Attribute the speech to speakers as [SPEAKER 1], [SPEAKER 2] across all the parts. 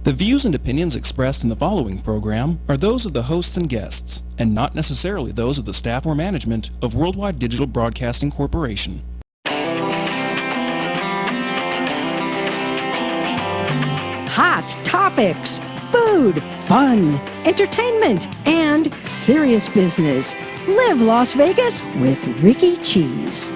[SPEAKER 1] The views and opinions expressed in the following program are those of the hosts and guests, and not necessarily those of the staff or management of Worldwide Digital Broadcasting Corporation.
[SPEAKER 2] Hot topics, food, fun, entertainment, and serious business. Live Las Vegas with Rikki Cheese.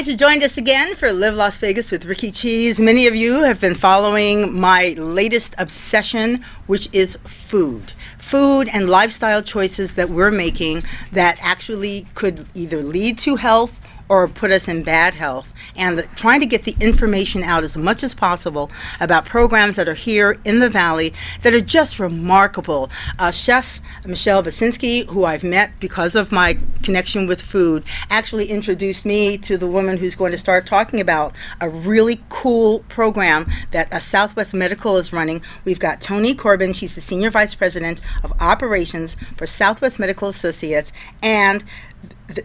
[SPEAKER 3] You joined us again for Live Las Vegas with Rikki Cheese. Many of you have been following my latest obsession, which is food. Food and lifestyle choices that we're making that actually could either lead to health or put us in bad health, and trying to get the information out as much as possible about programs that are here in the Valley that are just remarkable. Chef Michelle Basinski, who I've met because of my connection with food, actually introduced me to the woman who's going to start talking about a really cool program that Southwest Medical is running. We've got Toni Corben. She's the Senior Vice President of Operations for Southwest Medical Associates, and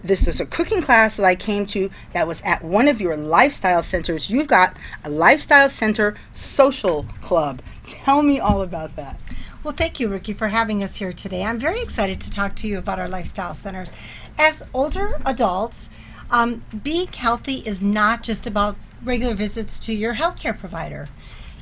[SPEAKER 3] this is a cooking class that I came to that was at one of your lifestyle centers. You've got a lifestyle center social club. Tell me all about that.
[SPEAKER 4] Well, thank you, Rikki, for having us here today. I'm very excited to talk to you about our lifestyle centers. As older adults, being healthy is not just about regular visits to your healthcare provider.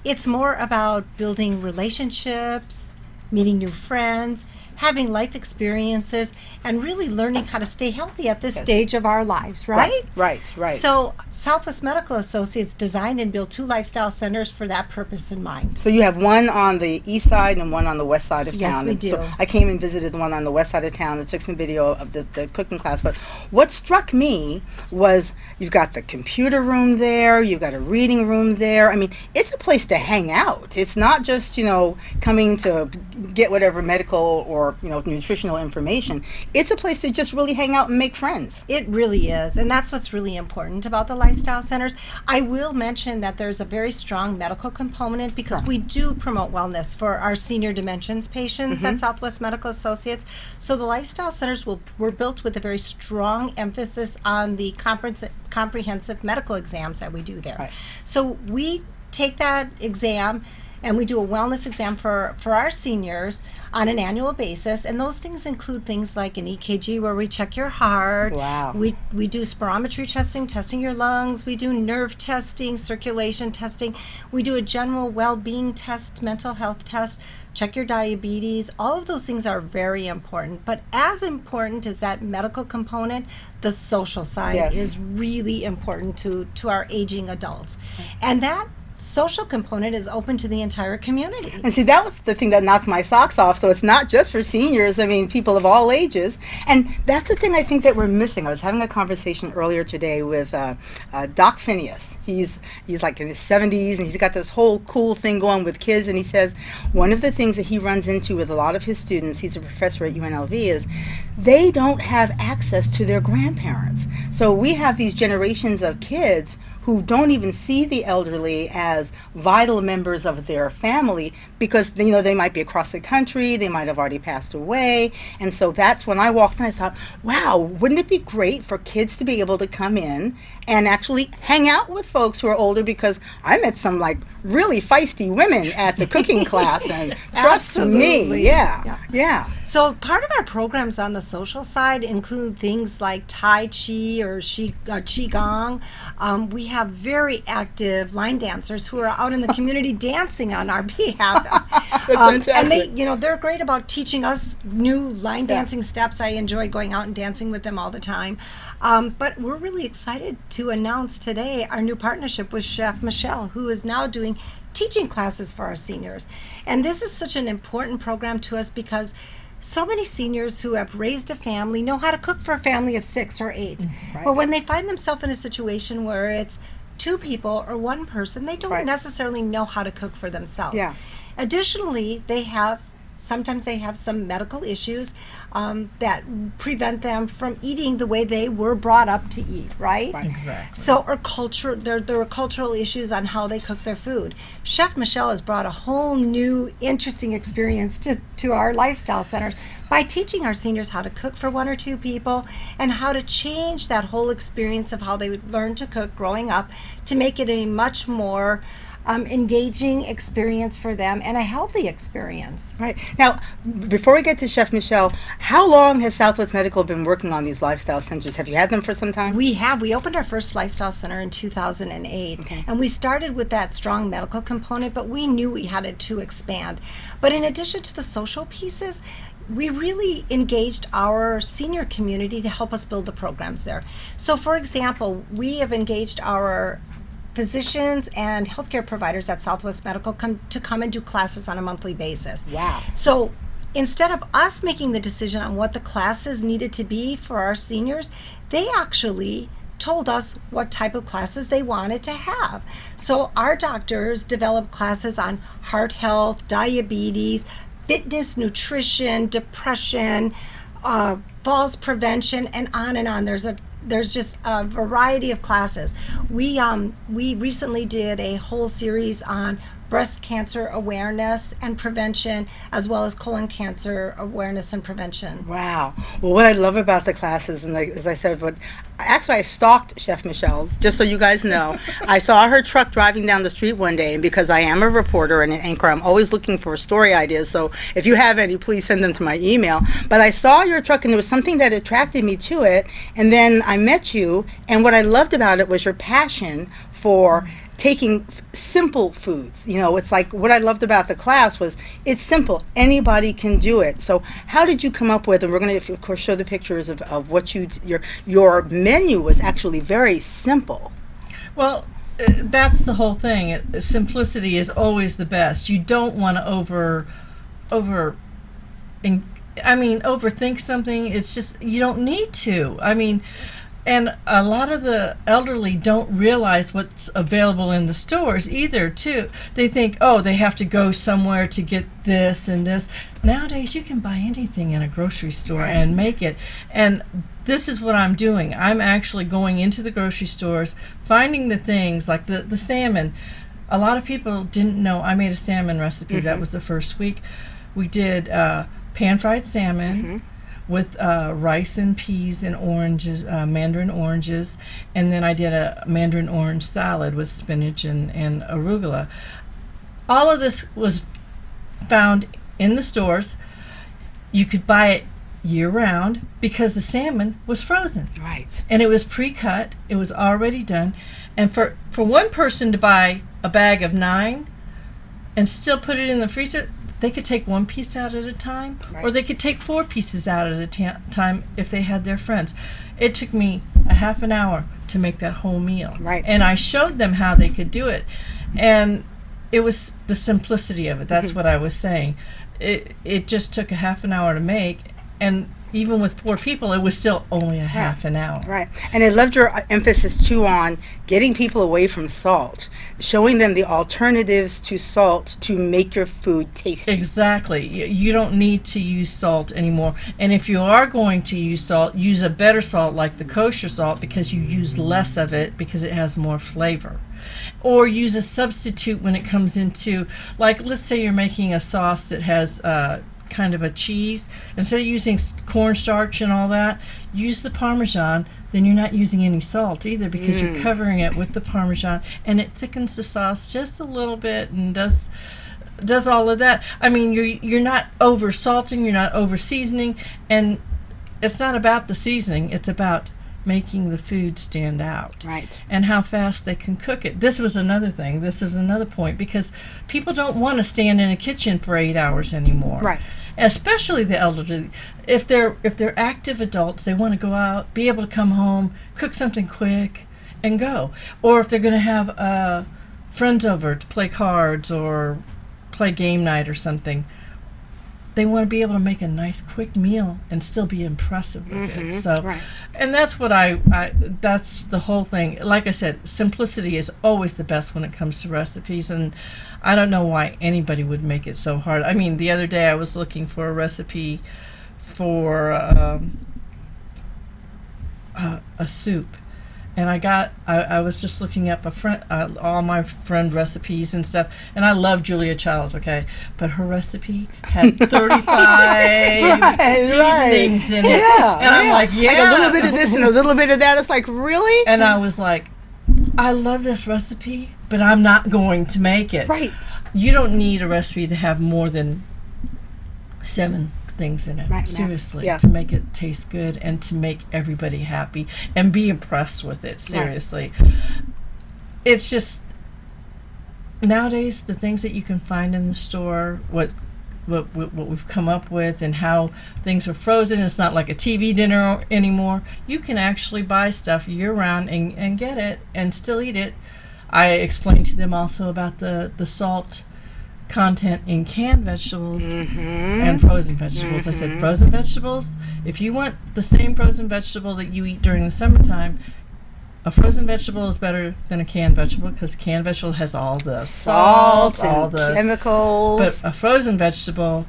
[SPEAKER 4] It's more about building relationships, meeting new friends, having life experiences, and really learning how to stay healthy at this stage of our lives, right?
[SPEAKER 3] Right.
[SPEAKER 4] So Southwest Medical Associates designed and built two lifestyle centers for that purpose in mind.
[SPEAKER 3] So you have one on the east side and one on the west side of town.
[SPEAKER 4] Yes, we do.
[SPEAKER 3] So I came and visited the one on the west side of town and took some video of the cooking class. But what struck me was you've got the computer room there, you've got a reading room there. I mean, it's a place to hang out. It's not just, coming to get whatever medical or nutritional information. It's a place to just really hang out and make friends.
[SPEAKER 4] It really is, and that's what's really important about the lifestyle centers. I will mention that there's a very strong medical component because we do promote wellness for our senior dementia patients at Southwest Medical Associates. So the lifestyle centers were built with a very strong emphasis on the comprehensive medical exams that we do there.
[SPEAKER 3] Right.
[SPEAKER 4] So we take that exam and we do a wellness exam for our seniors on an annual basis, and those things include things like an EKG where we check your heart.
[SPEAKER 3] Wow.
[SPEAKER 4] We do spirometry testing your lungs. We do nerve testing, circulation testing. We do a general well-being test, mental health test, check your diabetes. All of those things are very important, but as important as that medical component, the social side is really important to our aging adults. And that social component is open to the entire community.
[SPEAKER 3] And see, that was the thing that knocked my socks off. So it's not just for seniors. I mean, people of all ages. And that's the thing I think that we're missing. I was having a conversation earlier today with Doc Phineas. He's like in his 70s, and he's got this whole cool thing going with kids. And he says one of the things that he runs into with a lot of his students, he's a professor at UNLV, is they don't have access to their grandparents. So we have these generations of kids who don't even see the elderly as vital members of their family because, they might be across the country, they might have already passed away. And so that's when I walked in, I thought, wow, wouldn't it be great for kids to be able to come in and actually hang out with folks who are older, because I met some really feisty women at the cooking class, and trust me, yeah.
[SPEAKER 4] So part of our programs on the social side include things like Tai Chi or Qigong. We have very active line dancers who are out in the community dancing on our behalf.
[SPEAKER 3] That's fantastic.
[SPEAKER 4] And they're great about teaching us new line dancing steps. I enjoy going out and dancing with them all the time. But we're really excited to announce today our new partnership with Chef Michelle, who is now doing teaching classes for our seniors. And this is such an important program to us because so many seniors who have raised a family know how to cook for a family of 6 or 8.
[SPEAKER 3] Right.
[SPEAKER 4] But when they find themselves in a situation where it's 2 people or 1 person, they don't necessarily know how to cook for themselves.
[SPEAKER 3] Yeah.
[SPEAKER 4] Additionally, sometimes they have some medical issues that prevent them from eating the way they were brought up to eat, right?
[SPEAKER 5] Exactly.
[SPEAKER 4] So, there are cultural issues on how they cook their food. Chef Michelle has brought a whole new, interesting experience to our lifestyle centers by teaching our seniors how to cook for 1 or 2 people and how to change that whole experience of how they would learn to cook growing up to make it a much more engaging experience for them and a healthy experience.
[SPEAKER 3] Right. Now, before we get to Chef Michelle, how long has Southwest Medical been working on these lifestyle centers? Have you had them for some time?
[SPEAKER 4] We have. We opened our first lifestyle center in 2008.
[SPEAKER 3] Okay.
[SPEAKER 4] And we started with that strong medical component, but we knew we had to expand. But in addition to the social pieces, we really engaged our senior community to help us build the programs there. So, for example, we have engaged our physicians and healthcare providers at Southwest Medical to come and do classes on a monthly basis.
[SPEAKER 3] Wow.
[SPEAKER 4] So instead of us making the decision on what the classes needed to be for our seniors, they actually told us what type of classes they wanted to have. So our doctors developed classes on heart health, diabetes, fitness, nutrition, depression, falls prevention, and on and on. There's just a variety of classes. We recently did a whole series on breast cancer awareness and prevention, as well as colon cancer awareness and prevention.
[SPEAKER 3] Wow. Well, what I love about the classes, and as I said, actually I stalked Chef Michelle, just so you guys know. I saw her truck driving down the street one day, and because I am a reporter and an anchor, I'm always looking for story ideas. So if you have any, please send them to my email. But I saw your truck, and there was something that attracted me to it. And then I met you, and what I loved about it was your passion for taking simple foods. You know, it's like what I loved about the class was it's simple. Anybody can do it. So how did you come up with, and we're going to, of course, show the pictures of what your menu was actually very simple.
[SPEAKER 5] Well, that's the whole thing. Simplicity is always the best. You don't want to overthink something. It's just, you don't need to. I mean, and a lot of the elderly don't realize what's available in the stores either, too. They think, oh, they have to go somewhere to get this and this. Nowadays, you can buy anything in a grocery store and make it. And this is what I'm doing. I'm actually going into the grocery stores, finding the things like the salmon. A lot of people didn't know I made a salmon recipe. Mm-hmm. That was the first week. We did pan-fried salmon. Mm-hmm. With rice and peas and oranges, mandarin oranges, and then I did a mandarin orange salad with spinach and arugula. All of this was found in the stores. You could buy it year-round because the salmon was frozen.
[SPEAKER 3] Right.
[SPEAKER 5] And it was pre-cut. It was already done. And for one person to buy a bag of 9 and still put it in the freezer, they could take 1 piece out at a time, right. Or they could take 4 pieces out at a time if they had their friends. It took me a half an hour to make that whole meal.
[SPEAKER 3] Right.
[SPEAKER 5] And I showed them how they could do it. And it was the simplicity of it. That's mm-hmm. what I was saying. It just took a half an hour to make, and even with 4 people, it was still only a half an hour.
[SPEAKER 3] Right. And I loved your emphasis, too, on getting people away from salt, showing them the alternatives to salt to make your food tasty.
[SPEAKER 5] Exactly. You don't need to use salt anymore. And if you are going to use salt, use a better salt like the kosher salt because you use less of it because it has more flavor. Or use a substitute when it comes into, like, let's say you're making a sauce that has kind of a cheese. Instead of using cornstarch and all that, use the Parmesan. Then you're not using any salt either because you're covering it with the Parmesan, and it thickens the sauce just a little bit and does all of that. I mean, you're not over salting, you're not over seasoning, and it's not about the seasoning. It's about making the food stand out.
[SPEAKER 3] Right.
[SPEAKER 5] And how fast they can cook it. This was another thing. This was another point because people don't want to stand in a kitchen for 8 hours anymore.
[SPEAKER 3] Right.
[SPEAKER 5] Especially the elderly. If they're active adults, they want to go out, be able to come home, cook something quick, and go. Or if they're going to have friends over to play cards or play game night or something, they want to be able to make a nice quick meal and still be impressive with it. So,
[SPEAKER 3] right.
[SPEAKER 5] And that's what that's the whole thing. Like I said, simplicity is always the best when it comes to recipes, and I don't know why anybody would make it so hard. I mean, the other day I was looking for a recipe for a soup, And I was just looking up all my friend recipes and stuff, and I love Julia Childs, okay, but her recipe had 35 seasonings in it, and I'm like,
[SPEAKER 3] like a little bit of this and a little bit of that. It's like, really?
[SPEAKER 5] And I was like, I love this recipe, but I'm not going to make it.
[SPEAKER 3] Right.
[SPEAKER 5] You don't need a recipe to have more than 7 things in it,
[SPEAKER 3] Right,
[SPEAKER 5] seriously,
[SPEAKER 3] yeah.
[SPEAKER 5] to make it taste good and to make everybody happy and be impressed with it, seriously. Right. It's just, nowadays, the things that you can find in the store, what we've come up with and how things are frozen, it's not like a TV dinner anymore. You can actually buy stuff year-round and get it and still eat it. I explained to them also about the salt content in canned vegetables and frozen vegetables. I said, frozen vegetables, if you want the same frozen vegetable that you eat during the summertime, a frozen vegetable is better than a canned vegetable because canned vegetable has all the salt, all the
[SPEAKER 3] chemicals.
[SPEAKER 5] But a frozen vegetable,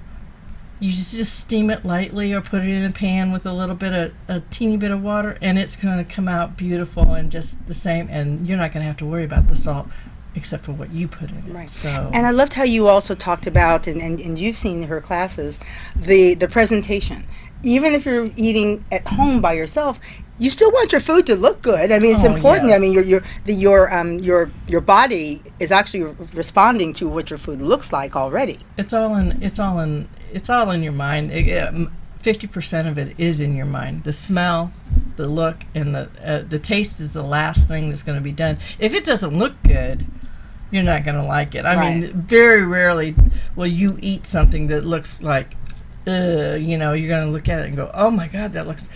[SPEAKER 5] you just steam it lightly or put it in a pan with a teeny bit of water, and it's going to come out beautiful and just the same, and you're not going to have to worry about the salt except for what you put in it.
[SPEAKER 3] Right.
[SPEAKER 5] So.
[SPEAKER 3] And I loved how you also talked about, and you've seen her classes, the presentation. Even if you're eating at home by yourself, you still want your food to look good. I mean, it's important.
[SPEAKER 5] Yes.
[SPEAKER 3] I mean, your body is actually responding to what your food looks like already.
[SPEAKER 5] It's all in your mind. 50% of it is in your mind. The smell, the look, and the taste is the last thing that's going to be done. If it doesn't look good, you're not going to like it. I mean, very rarely will you eat something that looks like, you're going to look at it and go, oh my God, that looks.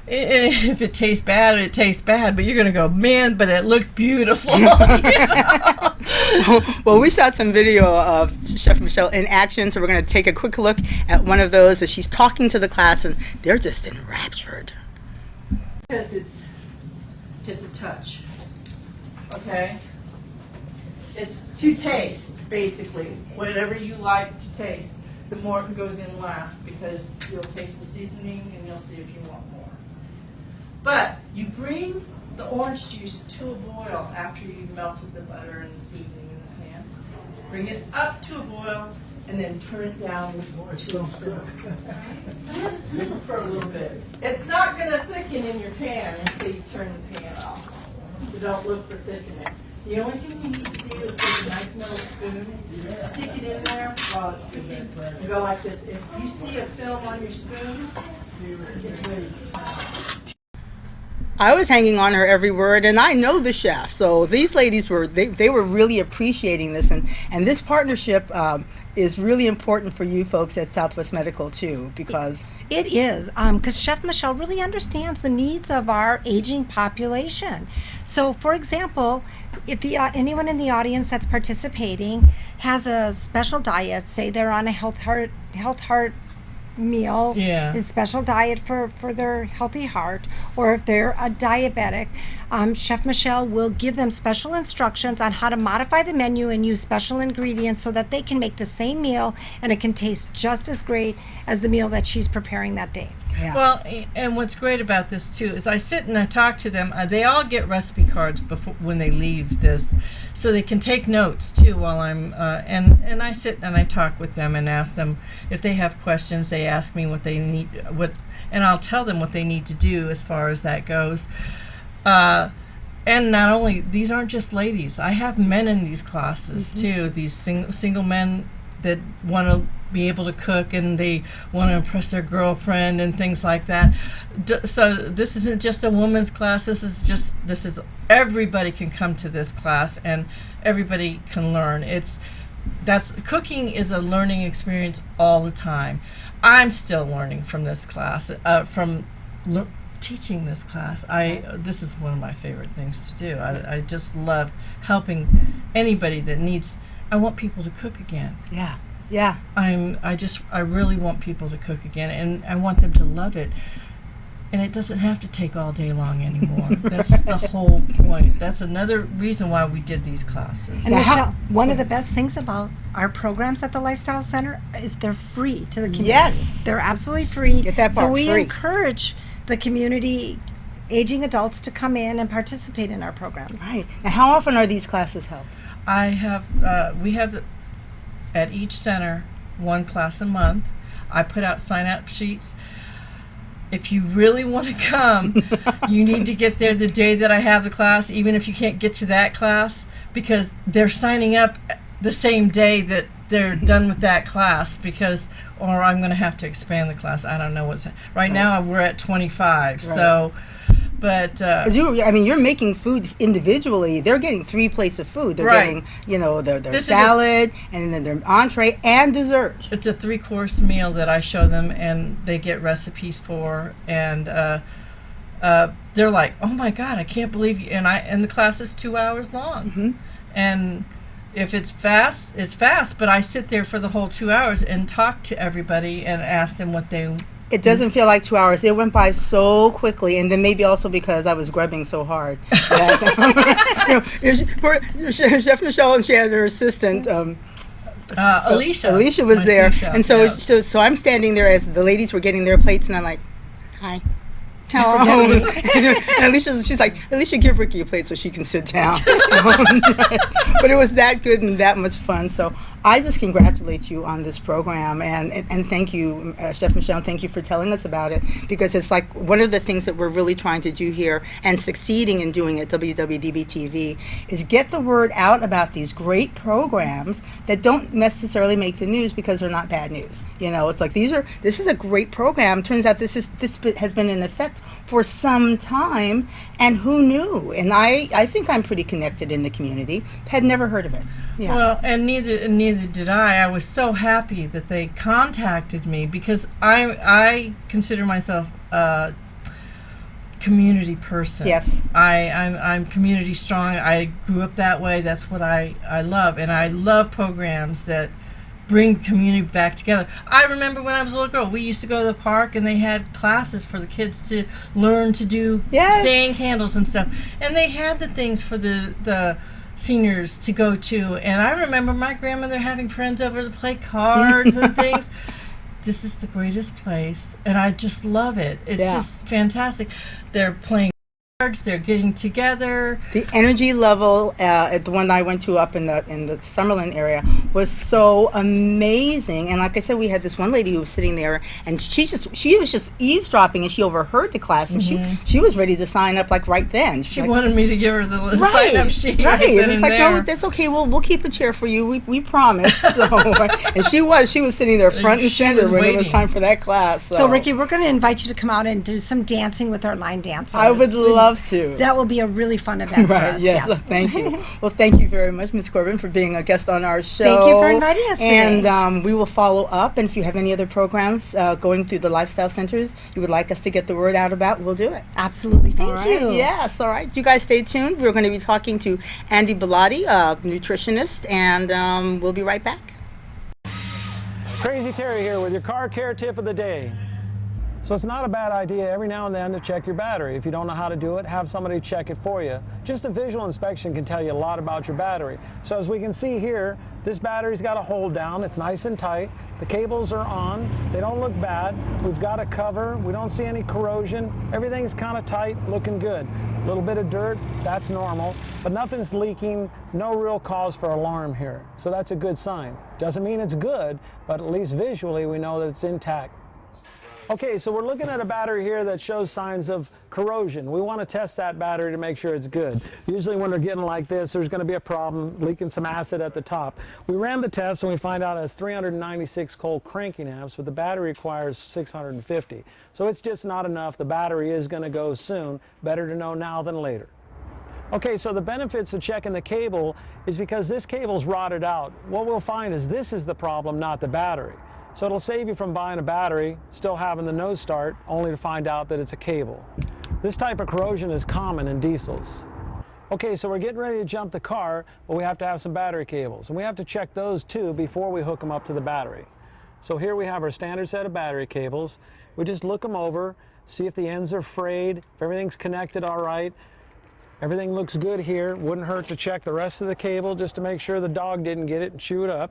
[SPEAKER 5] If it tastes bad, it tastes bad, but you're going to go, man, but it looked beautiful.
[SPEAKER 3] Well, we shot some video of Chef Michelle in action, so we're going to take a quick look at one of those as she's talking to the class, and they're just enraptured.
[SPEAKER 5] Because it's just a touch, okay? It's to taste, basically. Whatever you like to taste, the more it goes in last, because you'll taste the seasoning and you'll see if you want more. But you bring the orange juice to a boil after you've melted the butter and the seasoning in the pan. Bring it up to a boil and then turn it down to a simmer. Let it simmer for a little bit. It's not going to thicken in your pan until you turn the pan off. So don't look for thickening. The only thing you need to do is take a nice metal spoon, stick it in there while it's cooking, and go like this. If you see a film on your spoon, it's ready.
[SPEAKER 3] I was hanging on her every word, and I know the chef, so these ladies were really appreciating this, and this partnership is really important for you folks at Southwest Medical too, because
[SPEAKER 4] it is, because Chef Michelle really understands the needs of our aging population. So, for example, if anyone in the audience that's participating has a special diet, say they're on a health heart meal, a special diet for their healthy heart, or if they're a diabetic, Chef Michelle will give them special instructions on how to modify the menu and use special ingredients so that they can make the same meal and it can taste just as great as the meal that she's preparing that day.
[SPEAKER 3] Yeah.
[SPEAKER 5] Well, and what's great about this too is I sit and I talk to them. They all get recipe cards before when they leave this, so they can take notes too while I'm and I sit and I talk with them and ask them if they have questions. They ask me what they need, and I'll tell them what they need to do as far as that goes. And not only, these aren't just ladies. I have men in these classes too. These single men that want to be able to cook and they want to impress their girlfriend and things like that. So this isn't just a woman's class. This is everybody can come to this class and everybody can learn. Cooking is a learning experience all the time. I'm still learning from this class, teaching this class. This is one of my favorite things to do. I just love helping anybody that needs. I want people to cook again.
[SPEAKER 3] Yeah.
[SPEAKER 5] I really want people to cook again, and I want them to love it. And it doesn't have to take all day long anymore. That's the whole point. That's another reason why we did these classes.
[SPEAKER 4] And Michelle, one of the best things about our programs at the Lifestyle Center is they're free to the community.
[SPEAKER 3] Yes.
[SPEAKER 4] They're absolutely free.
[SPEAKER 3] Get that part
[SPEAKER 4] so we
[SPEAKER 3] free.
[SPEAKER 4] encourage the community aging adults to come in and participate in our programs.
[SPEAKER 3] Right. And how often are these classes held?
[SPEAKER 5] We have at each center one class a month. I put out sign-up sheets. If you really want to come, you need to get there the day that I have the class, even if you can't get to that class, because they're signing up the same day that they're done with that class, or I'm going to have to expand the class. I don't know right now we're at 25. So, but
[SPEAKER 3] because you're making food individually. They're getting 3 plates of food. They're getting their salad and then their entree and dessert.
[SPEAKER 5] It's a 3-course meal that I show them, and they get recipes for, and they're like, "Oh my God, I can't believe you!" And the class is 2 hours long, and if it's fast, it's fast. But I sit there for the whole 2 hours and talk to everybody and ask them what they.
[SPEAKER 3] It doesn't feel like 2 hours. It went by so quickly, and then maybe also because I was grubbing so hard. Chef Michelle, and she had her assistant.
[SPEAKER 5] Alicia.
[SPEAKER 3] Alicia was there,
[SPEAKER 5] sous chef,
[SPEAKER 3] and so I'm standing there as the ladies were getting their plates, and I'm like, "Hi." And she's like, "Alicia, give Rikki a plate so she can sit down." But it was that good and that much fun. So I just congratulate you on this program, and thank you, Chef Michelle, thank you for telling us about it, because it's like one of the things that we're really trying to do here and succeeding in doing at WWDB TV is get the word out about these great programs that don't necessarily make the news because they're not bad news. It's like this is a great program. Turns out this has been in effect for some time, and who knew? And I think I'm pretty connected in the community. Had never heard of it. Yeah.
[SPEAKER 5] Well, and neither did I. I was so happy that they contacted me, because I consider myself a community person.
[SPEAKER 3] Yes.
[SPEAKER 5] I'm community strong. I grew up that way. That's what I love, and I love programs that bring community back together. I remember when I was a little girl, we used to go to the park, and they had classes for the kids to learn to do sand candles and stuff, and they had the things for the seniors to go to. And I remember my grandmother having friends over to play cards and things. This is the greatest place, and I just love it. It's just fantastic. They're playing cards, they're getting together.
[SPEAKER 3] The energy level at the one I went to up in the Summerlin area was so amazing. And like I said, we had this one lady who was sitting there, and she was just eavesdropping, and she overheard the class, and she was ready to sign up like right then.
[SPEAKER 5] She wanted me to give her the sign up sheet.
[SPEAKER 3] Right. And it's like, no, that's okay. We'll keep a chair for you. We promise. So, and she was sitting there front and center when it was time for that class.
[SPEAKER 4] So Rikki, we're going to invite you to come out and do some dancing with our line dancers.
[SPEAKER 3] I would love to.
[SPEAKER 4] That will be a really fun event for us.
[SPEAKER 3] Yes. Thank you. Well, thank you very much, Ms. Corben, for being a guest on our show.
[SPEAKER 4] Thank you for inviting us today.
[SPEAKER 3] And we will follow up. And if you have any other programs going through the lifestyle centers you would like us to get the word out about, we'll do it.
[SPEAKER 4] Absolutely. Thank you.
[SPEAKER 3] Yes. All right. You guys stay tuned. We're going to be talking to Andy Bellatti, a nutritionist, and we'll be right back.
[SPEAKER 6] Crazy Terry here with your car care tip of the day. So it's not a bad idea every now and then to check your battery. If you don't know how to do it, have somebody check it for you. Just a visual inspection can tell you a lot about your battery. So as we can see here, this battery's got a hold down. It's nice and tight. The cables are on. They don't look bad. We've got a cover. We don't see any corrosion. Everything's kind of tight, looking good. A little bit of dirt, that's normal, but nothing's leaking. No real cause for alarm here. So that's a good sign. Doesn't mean it's good, but at least visually we know that it's intact. Okay, so we're looking at a battery here that shows signs of corrosion. We want to test that battery to make sure it's good. Usually when they're getting like this, there's going to be a problem, leaking some acid at the top. We ran the test and we find out it has 396 cold cranking amps, but the battery requires 650. So it's just not enough. The battery is going to go soon. Better to know now than later. Okay, so the benefits of checking the cable is because this cable's rotted out. What we'll find is this is the problem, not the battery. So it'll save you from buying a battery, still having the no start, only to find out that it's a cable. This type of corrosion is common in diesels. Okay, so we're getting ready to jump the car, but we have to have some battery cables. And we have to check those too before we hook them up to the battery. So here we have our standard set of battery cables. We just look them over, see if the ends are frayed, if everything's connected all right. Everything looks good here. Wouldn't hurt to check the rest of the cable just to make sure the dog didn't get it and chew it up.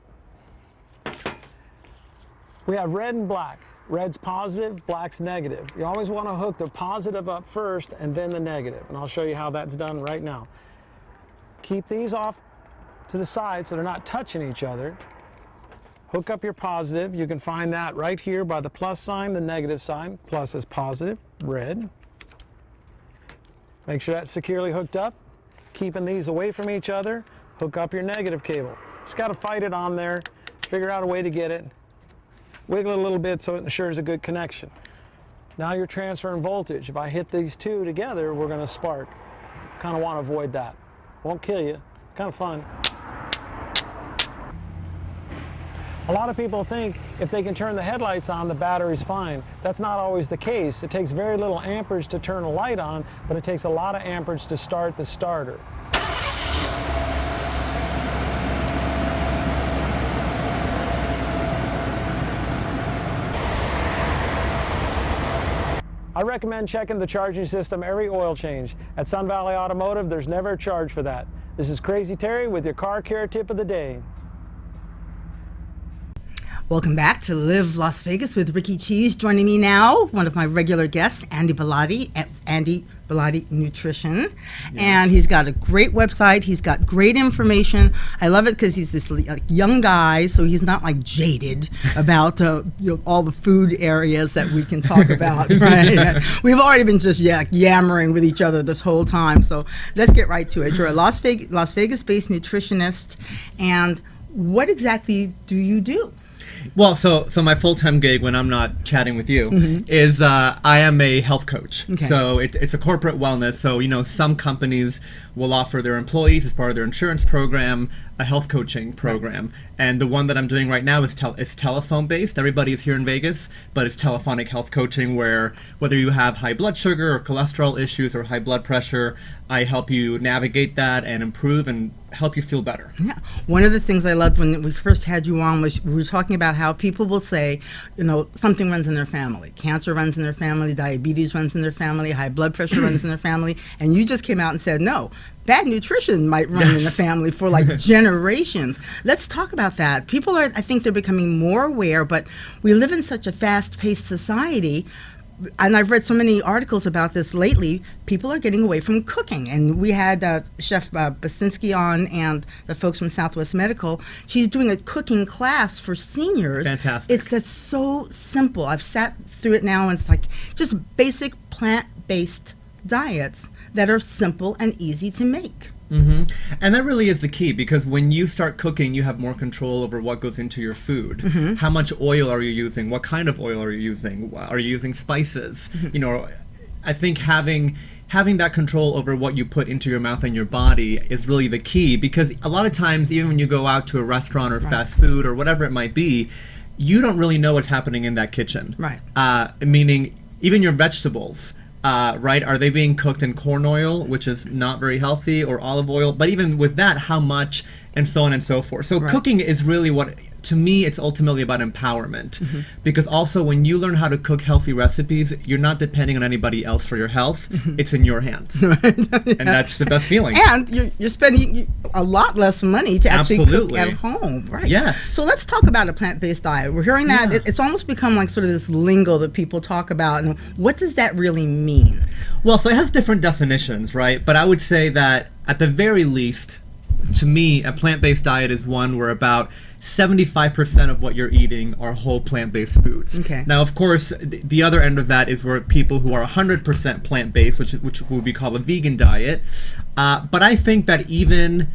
[SPEAKER 6] We have red and black. Red's positive, black's negative. You always want to hook the positive up first and then the negative. And I'll show you how that's done right now. Keep these off to the side so they're not touching each other. Hook up your positive. You can find that right here by the plus sign, the negative sign. Plus is positive, red. Make sure that's securely hooked up. Keeping these away from each other. Hook up your negative cable. Just got to fight it on there. Figure out a way to get it. Wiggle it a little bit so it ensures a good connection. Now you're transferring voltage. If I hit these two together, we're going to spark. Kind of want to avoid that. Won't kill you. Kind of fun. A lot of people think if they can turn the headlights on, the battery's fine. That's not always the case. It takes very little amperage to turn a light on, but it takes a lot of amperage to start the starter. I recommend checking the charging system every oil change. At Sun Valley Automotive, there's never a charge for that. This is Crazy Terry with your car care tip of the day.
[SPEAKER 3] Welcome back to Live Las Vegas with Rikki Cheese. Joining me now, one of my regular guests, Andy Bellatti, Andy Bellatti Nutrition. Yes. And he's got a great website. He's got great information. I love it because he's this young guy, so he's not like jaded about all the food areas that we can talk about. Right? We've already been just yammering with each other this whole time. So let's get right to it. You're a Las Vegas-based nutritionist, and what exactly do you do?
[SPEAKER 7] Well, so my full-time gig when I'm not chatting with you is I am a health coach. Okay. So it's a corporate wellness. So, some companies will offer their employees as part of their insurance program a health coaching program. Right. And the one that I'm doing right now is telephone-based. Everybody is here in Vegas, but it's telephonic health coaching where whether you have high blood sugar or cholesterol issues or high blood pressure, I help you navigate that and improve and help you feel better.
[SPEAKER 3] Yeah. One of the things I loved when we first had you on was we were talking about how people will say, something runs in their family. Cancer runs in their family, diabetes runs in their family, high blood pressure runs in their family. And you just came out and said, no, bad nutrition might run in the family for generations. Let's talk about that. People I think they're becoming more aware, but we live in such a fast-paced society. And I've read so many articles about this lately. People are getting away from cooking. And we had Chef Basinski on and the folks from Southwest Medical. She's doing a cooking class for seniors.
[SPEAKER 7] Fantastic.
[SPEAKER 3] It's so simple. I've sat through it now, and it's like just basic plant-based diets that are simple and easy to make.
[SPEAKER 7] Mm-hmm. And that really is the key, because when you start cooking, you have more control over what goes into your food. Mm-hmm. How much oil are you using? What kind of oil are you using? Are you using spices? Mm-hmm. I think having that control over what you put into your mouth and your body is really the key, because a lot of times, even when you go out to a restaurant or fast food or whatever it might be, you don't really know what's happening in that kitchen. Right. Meaning, even your vegetables. Right? Are they being cooked in corn oil, which is not very healthy, or olive oil? But even with that, how much, and so on and so forth. So cooking is really to me, it's ultimately about empowerment. Mm-hmm. Because also when you learn how to cook healthy recipes, you're not depending on anybody else for your health. Mm-hmm. It's in your hands. And that's the best feeling.
[SPEAKER 3] And you're spending a lot less money to actually cook at home. Right.
[SPEAKER 7] Yes.
[SPEAKER 3] So let's talk about a plant-based diet. We're hearing that. Yeah. It's almost become like sort of this lingo that people talk about. And what does that really mean?
[SPEAKER 7] Well, so it has different definitions, right? But I would say that at the very least, to me, a plant-based diet is one where about 75% of what you're eating are whole plant-based foods. Okay. Now, of course, the other end of that is where people who are 100% plant-based, which would be called a vegan diet. But I think that even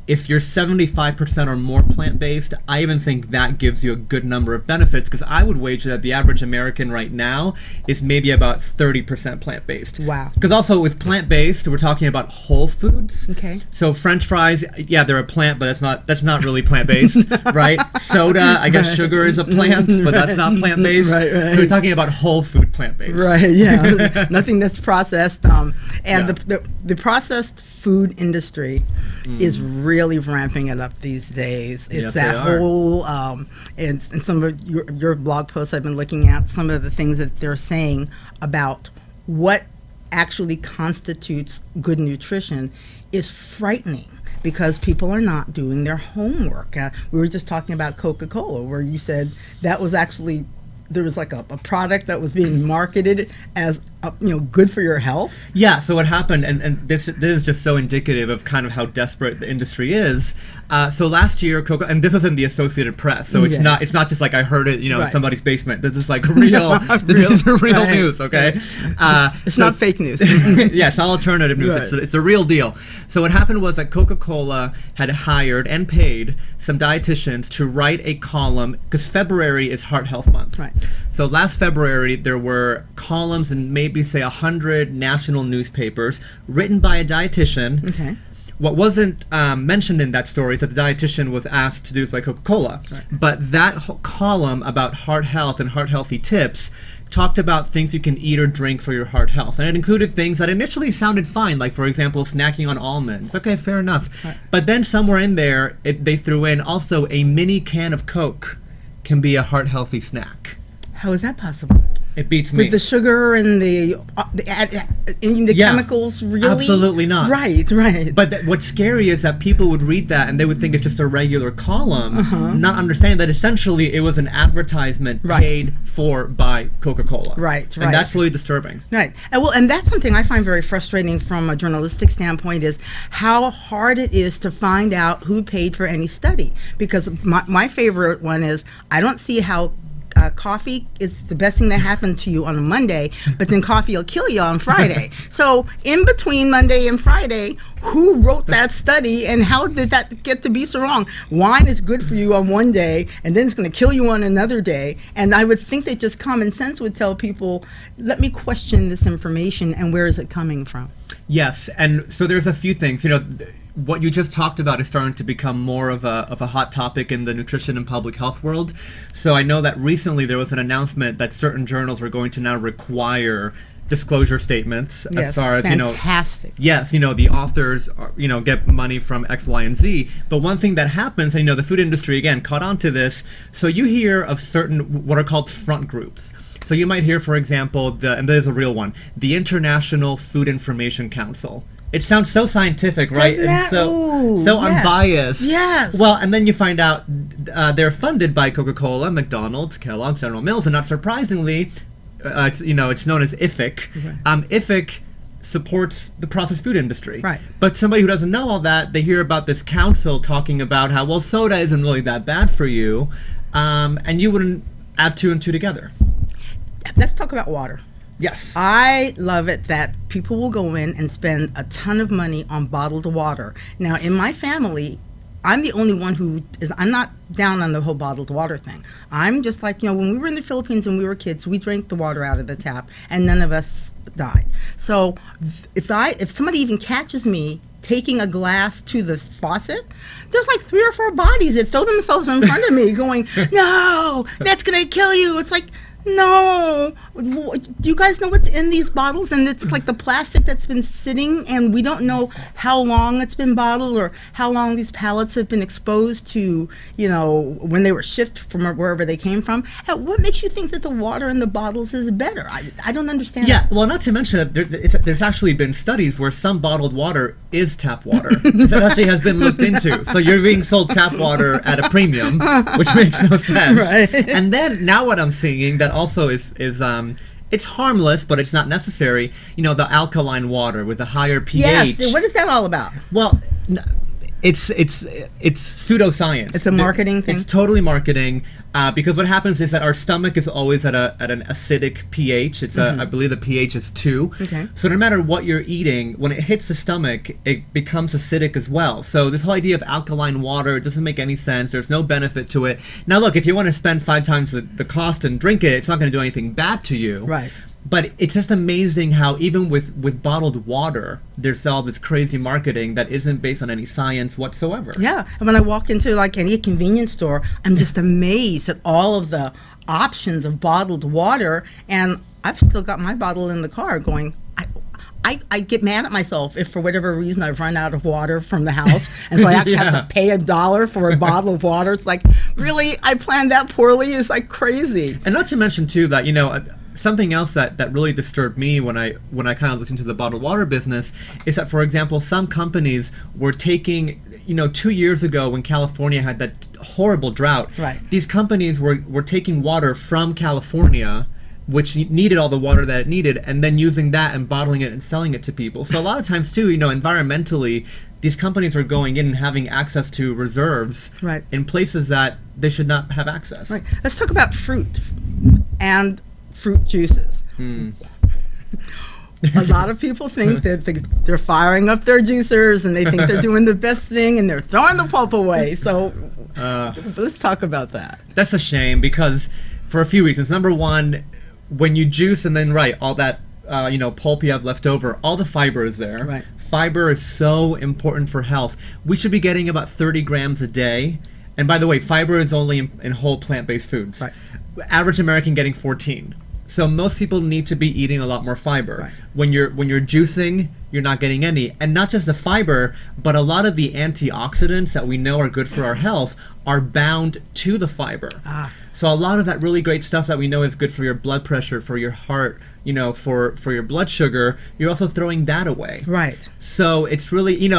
[SPEAKER 7] if you're 75% or more plant-based, I even think that gives you a good number of benefits, because I would wager that the average American right now is maybe about 30% plant-based.
[SPEAKER 3] Wow.
[SPEAKER 7] Because also with plant-based, we're talking about whole foods.
[SPEAKER 3] Okay.
[SPEAKER 7] So French fries, they're a plant, but that's not really plant-based, right? Soda, I guess sugar is a plant, but that's not plant-based. Right. So we're talking about whole food plant-based.
[SPEAKER 3] Right, yeah. Nothing that's processed. The processed food industry is really ramping it up these days. It's whole, and some of your blog posts I've been looking at, some of the things that they're saying about what actually constitutes good nutrition is frightening, because people are not doing their homework. We were just talking about Coca-Cola, where you said that was actually there was like a product that was being marketed as good for your health?
[SPEAKER 7] Yeah, so what happened, and this is just so indicative of kind of how desperate the industry is. So last year, Coca, and this was in the Associated Press, so it's not just like I heard it, in somebody's basement. This is like real, this is real news, okay?
[SPEAKER 3] It's not fake news.
[SPEAKER 7] Yeah, it's not alternative news.
[SPEAKER 3] Right.
[SPEAKER 7] It's a real deal. So what happened was that Coca-Cola had hired and paid some dietitians to write a column, because February is Heart Health Month.
[SPEAKER 3] Right.
[SPEAKER 7] So last February, there were columns in maybe say 100 national newspapers written by a dietitian.
[SPEAKER 3] Okay.
[SPEAKER 7] What wasn't mentioned in that story is that the dietitian was asked to do this by Coca-Cola. Right. But that column about heart health and heart healthy tips talked about things you can eat or drink for your heart health. And it included things that initially sounded fine, like, for example, snacking on almonds. Okay, fair enough. Right. But then somewhere in there, they threw in also a mini can of Coke can be a heart healthy snack.
[SPEAKER 3] How is that possible?
[SPEAKER 7] It beats me.
[SPEAKER 3] With the sugar and the chemicals, really?
[SPEAKER 7] Absolutely not.
[SPEAKER 3] Right.
[SPEAKER 7] But what's scary is that people would read that and they would think it's just a regular column, not understanding that essentially it was an advertisement paid for by Coca-Cola.
[SPEAKER 3] Right.
[SPEAKER 7] And that's really disturbing.
[SPEAKER 3] Right. And that's something I find very frustrating from a journalistic standpoint, is how hard it is to find out who paid for any study. Because my favorite one is, I don't see how coffee is the best thing that happened to you on a Monday, but then coffee will kill you on Friday. So in between Monday and Friday, who wrote that study and how did that get to be so wrong? Wine is good for you on one day and then it's going to kill you on another day. And I would think that just common sense would tell people, let me question this information and where is it coming from?
[SPEAKER 7] Yes, and so there's a few things, what you just talked about is starting to become more of a hot topic in the nutrition and public health world. So I know that recently there was an announcement that certain journals were going to now require disclosure statements as far as
[SPEAKER 3] fantastic.
[SPEAKER 7] Yes, the authors are, get money from X, Y, and Z. But one thing that happens, and the food industry again caught on to this. So you hear of certain what are called front groups. So you might hear, for example, and there's a real one, the International Food Information Council. It sounds so scientific, right? And so unbiased.
[SPEAKER 3] Yes.
[SPEAKER 7] Well, and then you find out they're funded by Coca-Cola, McDonald's, Kellogg's, General Mills, and not surprisingly, it's known as IFIC. Okay. IFIC supports the processed food industry.
[SPEAKER 3] Right.
[SPEAKER 7] But somebody who doesn't know all that, they hear about this council talking about how, soda isn't really that bad for you, and you wouldn't add two and two together.
[SPEAKER 3] Let's talk about water.
[SPEAKER 7] Yes.
[SPEAKER 3] I love it that people will go in and spend a ton of money on bottled water. Now, in my family, I'm the only one I'm not down on the whole bottled water thing. I'm just like, when we were in the Philippines and we were kids, we drank the water out of the tap and none of us died. So if somebody even catches me taking a glass to the faucet, there's like 3 or 4 bodies that throw themselves in front of me going, no, that's going to kill you. It's like, no. Do you guys know what's in these bottles? And it's like the plastic that's been sitting and we don't know how long it's been bottled or how long these pallets have been exposed to, when they were shipped from wherever they came from. And what makes you think that the water in the bottles is better? I don't understand.
[SPEAKER 7] Yeah, well, not to mention that there's actually been studies where some bottled water is tap water. That actually has been looked into. So you're being sold tap water at a premium, which makes no sense.
[SPEAKER 3] Right.
[SPEAKER 7] And then now what I'm seeing that also is it's harmless, but it's not necessary. The alkaline water with the higher pH.
[SPEAKER 3] Yes. What is that all about?
[SPEAKER 7] Well, it's pseudoscience.
[SPEAKER 3] It's a marketing thing.
[SPEAKER 7] It's totally marketing, because what happens is that our stomach is always at an acidic pH. It's I believe the pH is 2.
[SPEAKER 3] Okay.
[SPEAKER 7] So no matter what you're eating, when it hits the stomach, it becomes acidic as well. So this whole idea of alkaline water doesn't make any sense. There's no benefit to it. Now look, if you want to spend 5 times the cost and drink it, it's not going to do anything bad to you.
[SPEAKER 3] Right.
[SPEAKER 7] But it's just amazing how even with bottled water, there's all this crazy marketing that isn't based on any science whatsoever.
[SPEAKER 3] Yeah, and when I walk into like any convenience store, I'm just amazed at all of the options of bottled water, and I've still got my bottle in the car going, I get mad at myself if for whatever reason I've run out of water from the house, and so I actually have to pay $1 for a bottle of water. It's like, really? I planned that poorly? It's like crazy.
[SPEAKER 7] And not to mention, too, that, something else that really disturbed me when I kind of looked into the bottled water business is that, for example, some companies were taking, 2 years ago when California had that horrible drought,
[SPEAKER 3] Right.
[SPEAKER 7] these companies were taking water from California, which needed all the water that it needed, and then using that and bottling it and selling it to people. So a lot of times too, environmentally, these companies are going in and having access to reserves
[SPEAKER 3] Right.
[SPEAKER 7] in places that they should not have access.
[SPEAKER 3] Right. Let's talk about fruit and fruit juices. A lot of people think that they're firing up their juicers and they think they're doing the best thing and they're throwing the pulp away. So let's talk about that.
[SPEAKER 7] That's a shame because for a few reasons. Number one, when you juice and then all that pulp you have left over, all the fiber is there.
[SPEAKER 3] Right.
[SPEAKER 7] Fiber is so important for health. We should be getting about 30 grams a day. And by the way, fiber is only in whole plant-based foods.
[SPEAKER 3] Right.
[SPEAKER 7] Average American getting 14. So most people need to be eating a lot more fiber.
[SPEAKER 3] Right.
[SPEAKER 7] When you're juicing, you're not getting any. And not just the fiber, but a lot of the antioxidants that we know are good for our health are bound to the fiber. So a lot of that really great stuff that we know is good for your blood pressure, for your heart, for your blood sugar, you're also throwing that away.
[SPEAKER 3] Right.
[SPEAKER 7] So it's really,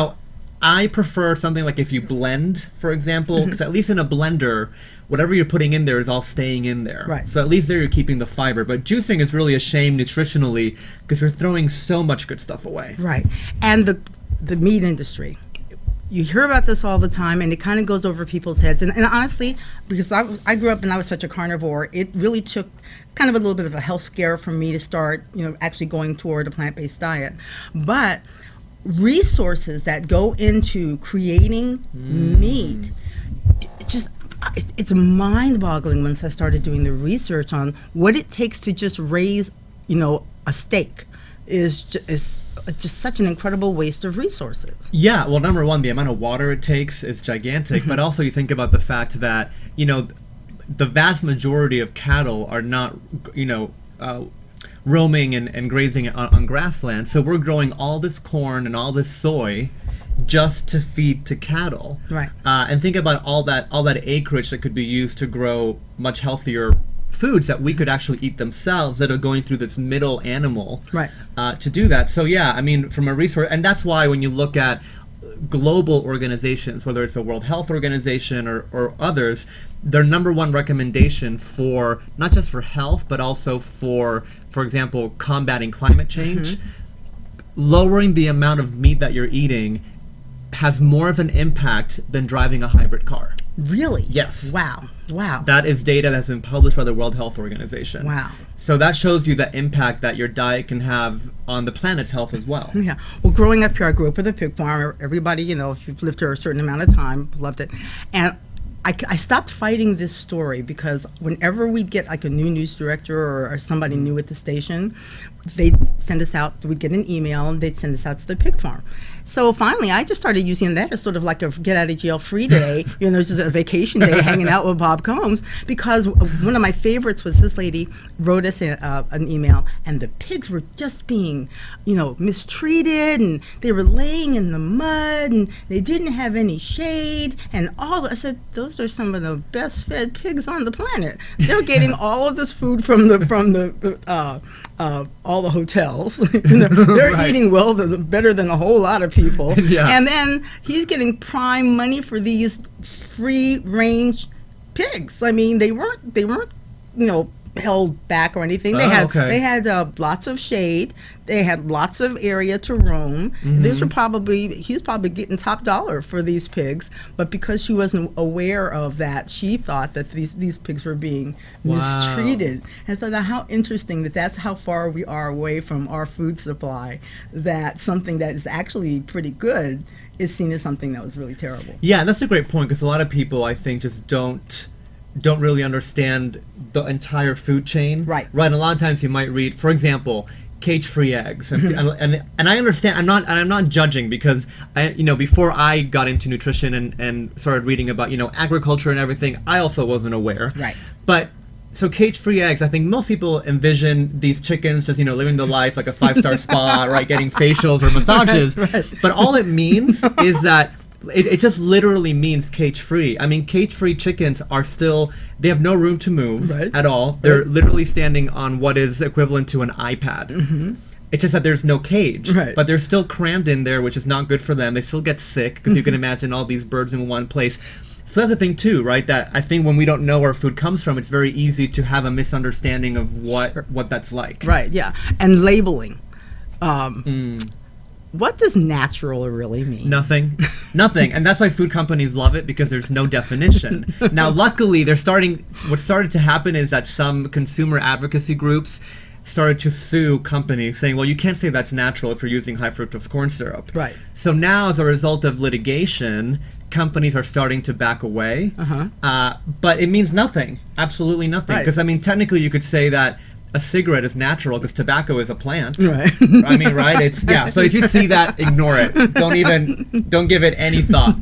[SPEAKER 7] I prefer something like if you blend, for example, because at least in a blender, whatever you're putting in there is all staying in there.
[SPEAKER 3] Right.
[SPEAKER 7] So at least there you're keeping the fiber. But juicing is really a shame nutritionally because you're throwing so much good stuff away.
[SPEAKER 3] Right. And the meat industry. You hear about this all the time, and it kind of goes over people's heads. And honestly, because I grew up and I was such a carnivore, it really took kind of a little bit of a health scare for me to start, actually going toward a plant-based diet. But resources that go into creating meat, it's mind-boggling once I started doing the research on what it takes to just raise, a steak is just such an incredible waste of resources.
[SPEAKER 7] Yeah, well, number one, the amount of water it takes is gigantic, but also you think about the fact that, the vast majority of cattle are not, roaming and grazing on grassland. So we're growing all this corn and all this soy just to feed to cattle.
[SPEAKER 3] Right.
[SPEAKER 7] And think about all that acreage that could be used to grow much healthier foods that we could actually eat themselves that are going through this middle animal
[SPEAKER 3] Right.
[SPEAKER 7] To do that. So yeah, I mean, from a resource, and that's why when you look at global organizations, whether it's the World Health Organization or others, their number one recommendation for not just for health but also for example, combating climate change, lowering the amount of meat that you're eating has more of an impact than driving a hybrid car.
[SPEAKER 3] Really?
[SPEAKER 7] Yes.
[SPEAKER 3] Wow.
[SPEAKER 7] That is data that's been published by the World Health Organization.
[SPEAKER 3] Wow.
[SPEAKER 7] So that shows you the impact that your diet can have on the planet's health as well.
[SPEAKER 3] Yeah. Well, growing up here, I grew up with a pig farm. Everybody, if you've lived here a certain amount of time, loved it. And I stopped fighting this story because whenever we'd get like a new news director or somebody new at the station, they'd send us out, we'd get an email and they'd send us out to the pig farm. So finally, I just started using that as sort of like a get-out-of-jail-free day, just a vacation day hanging out with Bob Combs, because one of my favorites was this lady wrote us an email, and the pigs were just being, mistreated, and they were laying in the mud, and they didn't have any shade, and I said, those are some of the best-fed pigs on the planet. They're getting all of this food from all the hotels. They're
[SPEAKER 7] Right.
[SPEAKER 3] eating well, better than a whole lot of people.
[SPEAKER 7] Yeah.
[SPEAKER 3] And then he's getting prime money for these free-range pigs. I mean, they weren't, held back or anything. They had lots of shade. They had lots of area to roam. He was probably getting top dollar for these pigs, but because she wasn't aware of that, she thought that these pigs were being mistreated. And I thought, how interesting that's how far we are away from our food supply, that something that is actually pretty good is seen as something that was really terrible.
[SPEAKER 7] Yeah, that's a great point because a lot of people, I think, just don't really understand the entire food chain. Right. And a lot of times you might read, for example, cage-free eggs, and I understand. I'm not judging because before I got into nutrition and started reading about agriculture and everything, I also wasn't aware. Right. But so cage-free eggs, I think most people envision these chickens just living the life like a 5-star spa, right, getting facials or massages. Right. But all it means is that It just literally means cage-free. I mean, cage-free chickens are still, they have no room to move at all. They're literally standing on what is equivalent to an iPad. It's just that there's no cage, but they're still crammed in there, which is not good for them. They still get sick, because you can imagine all these birds in one place. So that's the thing too, right? That I think when we don't know where food comes from, it's very easy to have a misunderstanding of what that's like.
[SPEAKER 3] Right, yeah. And labeling. What does natural really mean?
[SPEAKER 7] Nothing. And that's why food companies love it, because there's no definition. Now, luckily, what started to happen is that some consumer advocacy groups started to sue companies saying, well, you can't say that's natural if you're using high fructose corn syrup.
[SPEAKER 3] Right.
[SPEAKER 7] So now, as a result of litigation, companies are starting to back away. But it means nothing. Absolutely nothing. Because, I mean, technically you could say that a cigarette is natural because tobacco is a plant. Right. I mean, right? It's so if you see that, ignore it. Don't give it any thought.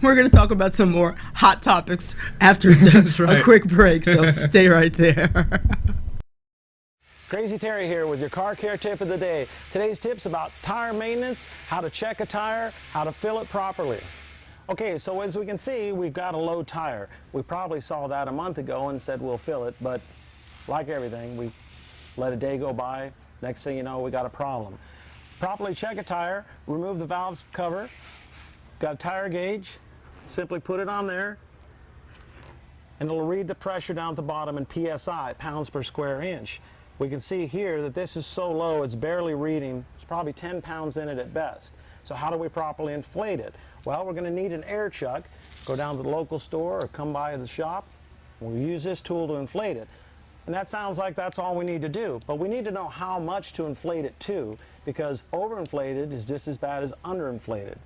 [SPEAKER 3] We're going to talk about some more hot topics after a quick break, so stay right there.
[SPEAKER 6] Crazy Terry here with your car care tip of the day. Today's tip's about tire maintenance, how to check a tire, how to fill it properly. Okay, so as we can see, we've got a low tire. We probably saw that a month ago and said we'll fill it, but like everything, we let a day go by. Next thing you know, we got a problem. Properly check a tire, remove the valve cover. Got a tire gauge, simply put it on there, and it'll read the pressure down at the bottom in PSI, pounds per square inch. We can see here that this is so low, it's barely reading. It's probably 10 pounds in it at best. So how do we properly inflate it? Well, we're going to need an air chuck. Go down to the local store or come by the shop. We'll use this tool to inflate it. And that sounds like that's all we need to do. But we need to know how much to inflate it to, because overinflated is just as bad as underinflated.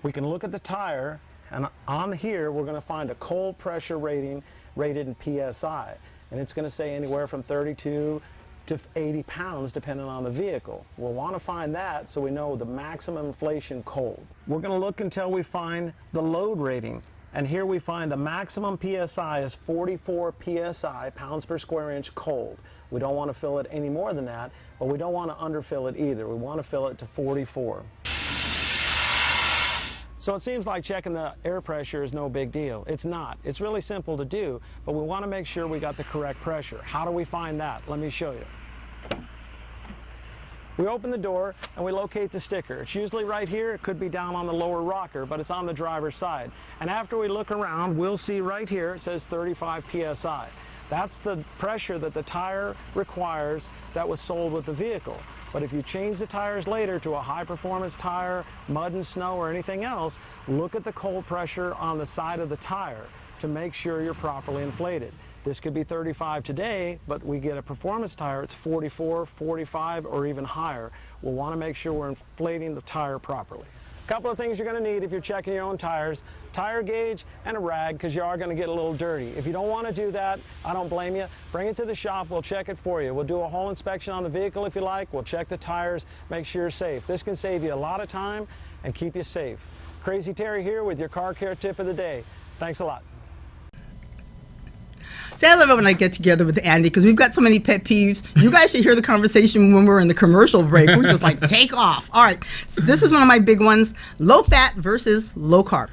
[SPEAKER 6] We can look at the tire, and on here we're going to find a cold pressure rating rated in PSI. And it's going to say anywhere from 32 to 80 pounds depending on the vehicle. We'll want to find that so we know the maximum inflation cold. We're going to look until we find the load rating. And here we find the maximum PSI is 44 PSI, pounds per square inch cold. We don't want to fill it any more than that, but we don't want to underfill it either. We want to fill it to 44. So it seems like checking the air pressure is no big deal. It's not. It's really simple to do, but we want to make sure we got the correct pressure. How do we find that? Let me show you. We open the door and we locate the sticker. It's usually right here. It could be down on the lower rocker, but it's on the driver's side. And after we look around, we'll see right here it says 35 PSI. That's the pressure that the tire requires that was sold with the vehicle. But if you change the tires later to a high-performance tire, mud and snow or anything else, look at the cold pressure on the side of the tire to make sure you're properly inflated. This could be 35 today, but we get a performance tire, it's 44, 45, or even higher. We'll want to make sure we're inflating the tire properly. A couple of things you're going to need if you're checking your own tires: tire gauge and a rag, because you are going to get a little dirty. If you don't want to do that, I don't blame you. Bring it to the shop, we'll check it for you. We'll do a whole inspection on the vehicle if you like. We'll check the tires, make sure you're safe. This can save you a lot of time and keep you safe. Crazy Terry here with your car care tip of the day. Thanks a lot.
[SPEAKER 3] See, I love it when I get together with Andy because we've got so many pet peeves. You guys should hear the conversation when we're in the commercial break. We're just like, take off. All right. So this is one of my big ones: low fat versus low carb.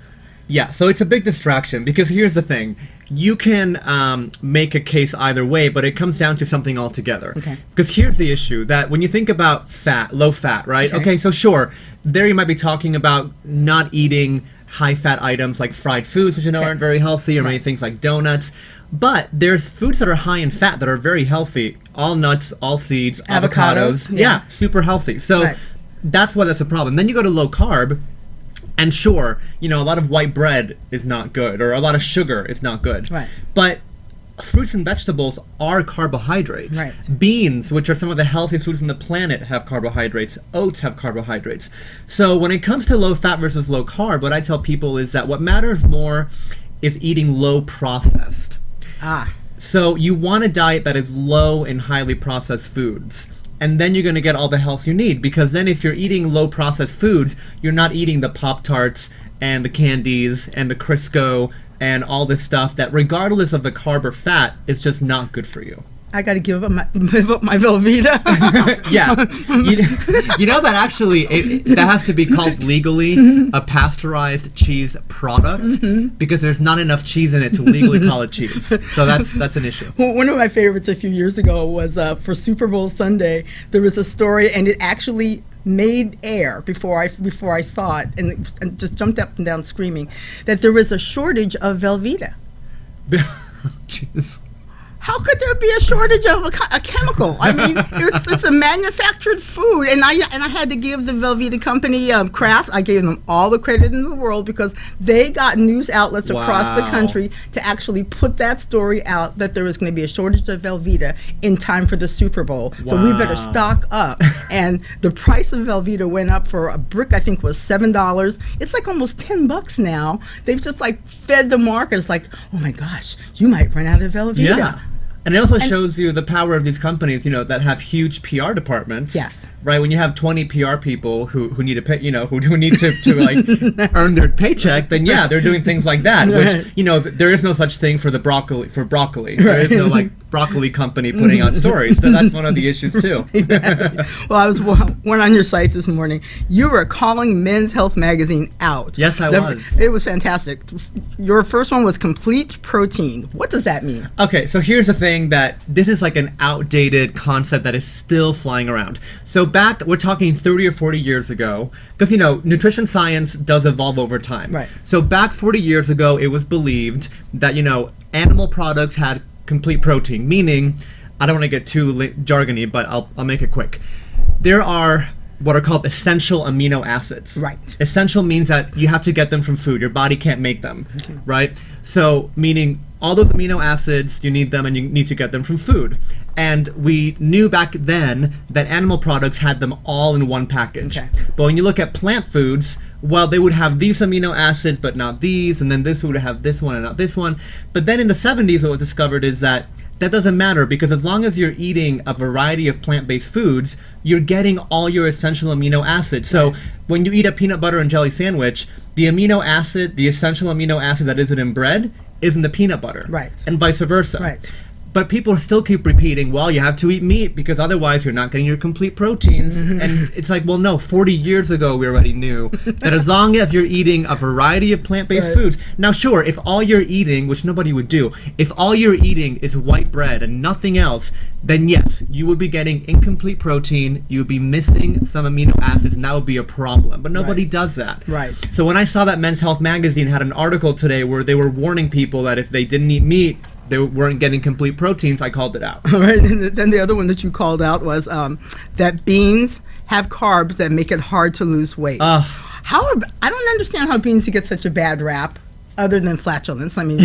[SPEAKER 7] Yeah, so it's a big distraction because here's the thing. You can make a case either way, but it comes down to something altogether. Okay. Because here's the issue, that when you think about fat, low fat, right? Okay, so sure, there you might be talking about not eating high-fat items like fried foods, which you know aren't very healthy, or maybe things like donuts. But there's foods that are high in fat that are very healthy. All nuts, all seeds, avocados. Yeah, super healthy. So that's why that's a problem. Then you go to low carb, and sure, you know, a lot of white bread is not good, or a lot of sugar is not good. Right. But fruits and vegetables are carbohydrates. Right. Beans, which are some of the healthiest foods on the planet, have carbohydrates. Oats have carbohydrates. So when it comes to low fat versus low carb, what I tell people is that what matters more is eating low processed. So you want a diet that is low in highly processed foods. And then you're going to get all the health you need, because then if you're eating low processed foods, you're not eating the Pop-Tarts and the candies and the Crisco and all this stuff that, regardless of the carb or fat, is just not good for you.
[SPEAKER 3] I got to give up my Velveeta.
[SPEAKER 7] Yeah. You know that actually, that has to be called legally a pasteurized cheese product because there's not enough cheese in it to legally call it cheese. So that's an issue.
[SPEAKER 3] Well, one of my favorites a few years ago was for Super Bowl Sunday. There was a story, and it actually made air before I saw it, and just jumped up and down screaming that there was a shortage of Velveeta.
[SPEAKER 7] Jeez.
[SPEAKER 3] How could there be a shortage of a chemical? I mean, it's a manufactured food, and I had to give the Velveeta company Kraft. I gave them all the credit in the world because they got news outlets across the country to actually put that story out that there was going to be a shortage of Velveeta in time for the Super Bowl. Wow. So we better stock up. And the price of Velveeta went up for a brick. I think was $7. It's like almost $10 now. They've just like fed the market. It's like, oh my gosh, you might run out of Velveeta.
[SPEAKER 7] Yeah. And it also shows you the power of these companies, that have huge PR departments.
[SPEAKER 3] Yes.
[SPEAKER 7] Right? When you have 20 PR people who need to pay, who need to like earn their paycheck, then yeah, they're doing things like that.
[SPEAKER 3] Right.
[SPEAKER 7] Which, there is no such thing for broccoli. There is no like broccoli company putting out stories. So that's one of the issues too.
[SPEAKER 3] Exactly. Well, I was one on your site this morning. You were calling Men's Health magazine out.
[SPEAKER 7] Yes, I was.
[SPEAKER 3] It was fantastic. Your first one was complete protein. What does that mean?
[SPEAKER 7] Okay, so here's the thing, that this is like an outdated concept that is still flying around. So we're talking 30 or 40 years ago, because nutrition science does evolve over time.
[SPEAKER 3] Right.
[SPEAKER 7] So back 40 years ago, it was believed that animal products had complete protein, meaning, I don't want to get too jargony, but I'll make it quick. There are what are called essential amino acids.
[SPEAKER 3] Right.
[SPEAKER 7] Essential means that you have to get them from food. Your body can't make them, right? So meaning all those amino acids, you need them, and you need to get them from food. And we knew back then that animal products had them all in one package.
[SPEAKER 3] Okay.
[SPEAKER 7] But when you look at plant foods, well, they would have these amino acids, but not these, and then this would have this one and not this one. But then in the 70s, what was discovered is that doesn't matter, because as long as you're eating a variety of plant-based foods, you're getting all your essential amino acids. So when you eat a peanut butter and jelly sandwich, the amino acid, the essential amino acid that isn't in bread, is in the peanut butter.
[SPEAKER 3] Right.
[SPEAKER 7] And vice versa.
[SPEAKER 3] Right.
[SPEAKER 7] But people still keep repeating, well, you have to eat meat because otherwise you're not getting your complete proteins. And it's like, well, no, 40 years ago we already knew that as long as you're eating a variety of plant-based foods. Now, sure, if all you're eating, which nobody would do, if all you're eating is white bread and nothing else, then yes, you would be getting incomplete protein, you would be missing some amino acids, and that would be a problem. But nobody does that.
[SPEAKER 3] Right.
[SPEAKER 7] So when I saw that Men's Health magazine had an article today where they were warning people that if they didn't eat meat, they weren't getting complete proteins, I called it out.
[SPEAKER 3] All right, and then the other one that you called out was that beans have carbs that make it hard to lose weight. I don't understand how beans get such a bad rap, other than flatulence. I mean,